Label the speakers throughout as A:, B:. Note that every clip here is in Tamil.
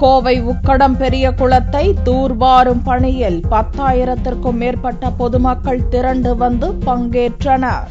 A: கோவை உக்கடம் பெரிய குளத்தை தூர்வாரும் பணியில் 10,000க்கும் மேற்பட்ட பொதுமக்கள் திரண்டு வந்து பங்கேற்றனர்.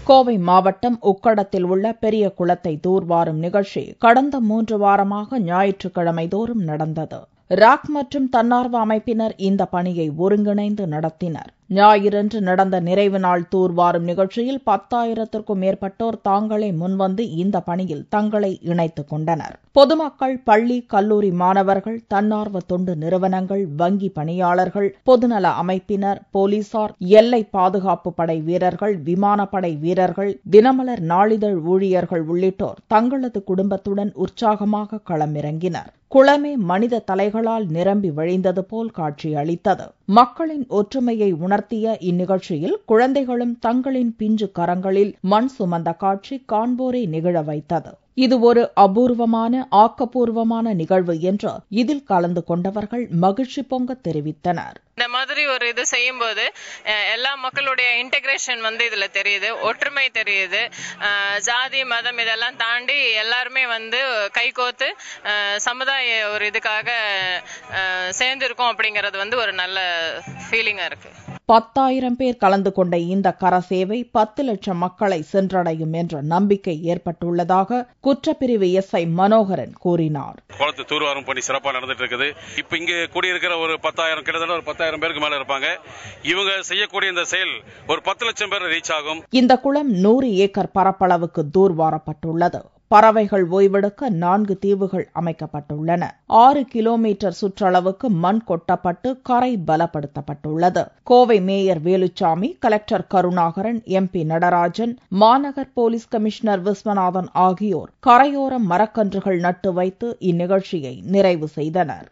A: கோவை மாவட்டம் உக்கடத்தில் உள்ள பெரிய குளத்தை தூர்வாரும் நிகழ்ச்சி கடந்த 3 வாரமாக ஞாயிற்றுக்கிழமை தோறும் நடந்தது. ராக் மற்றும் தன்னார்வ அமைப்பினர் இந்த பணியை ஒருங்கிணைந்து நடத்தினர். ஞாயிறன்று நடந்த நிறைவு நாள் தூர்வாரும் நிகழ்ச்சியில் 10,000க்கும் மேற்பட்டோர் தாங்களே முன்வந்து இந்த பணியில் தங்களை இணைத்துக் கொண்டனர். பொதுமக்கள், பள்ளி, கல்லூரி மாணவர்கள், தன்னார்வ தொண்டு நிறுவனங்கள், வங்கி பணியாளர்கள், பொதுநல அமைப்பினர், போலீசார், எல்லை பாதுகாப்பு படை வீரர்கள், விமானப்படை வீரர்கள், தினமலர் நாளிதழ் ஊழியர்கள் உள்ளிட்டோர் தங்களது குடும்பத்துடன் உற்சாகமாக களமிறங்கினர். குளமே மனித தலைகளால் நிரம்பி வழிந்தது போல் காட்சியளித்தது. மக்களின் ஒற்றுமையை உணர்த்திய இந்நிகழ்ச்சியில் குழந்தைகளும் தங்களின் பிஞ்சு கரங்களில் மண் சுமந்த காட்சி காண்போரை நிகழ வைத்தது. இது ஒரு அபூர்வமான, ஆக்கப்பூர்வமான நிகழ்வு என்று இதில் கலந்து கொண்டவர்கள் மகிழ்ச்சி பொங்க தெரிவித்தனர்.
B: இந்த மாதிரி ஒரு இது செய்யும் போது எல்லா மக்களுடைய இன்டெகிரேஷன் இதுல தெரியுது, ஒற்றுமை தெரியுது. ஜாதி மதம் இதெல்லாம் தாண்டி எல்லாருமே கைகோத்து சமுதாய ஒரு இதுக்காக சேர்ந்திருக்கோம் அப்படிங்கறது ஒரு நல்ல ஃபீலிங்கா இருக்கு.
A: 10,000 பேர் கலந்து கொண்ட இந்த கரசேவை 10 லட்சம் மக்களை சென்றடையும் என்ற நம்பிக்கை ஏற்பட்டுள்ளதாக குற்றப்பிரிவு SI மனோகரன் கூறினார்.
C: குளத்து தூர்வாரும் பணி சிறப்பாக நடந்துட்டு இருக்குது. இப்ப இங்க கூடியிருக்கிற ஒரு 10,000 கிட்டத்தட்ட ஒரு 10,000 பேருக்கு மேல இருப்பாங்க. இவங்க செய்யக்கூடிய இந்த செயல் ஒரு 10 லட்சம் பேர் ரீச் ஆகும்.
A: இந்த குளம் 100 ஏக்கர் பரப்பளவுக்கு தூர்வாரப்பட்டுள்ளது. பறவைகள் ஓய்வெடுக்க 4 தீவுகள் அமைக்கப்பட்டுள்ளன. 6 கிலோமீட்டர் சுற்றளவுக்கு மண் கொட்டப்பட்டு கரை பலப்படுத்தப்பட்டுள்ளது. Kovai mayor Veluchami, collector Karunakaran, MP Natarajan, மாநகர் போலீஸ் கமிஷனர் விஸ்வநாதன் ஆகியோர் கரையோரம் மரக்கன்றுகள் நட்டு வைத்து இந்நிகழ்ச்சியை நிறைவு செய்தனர்.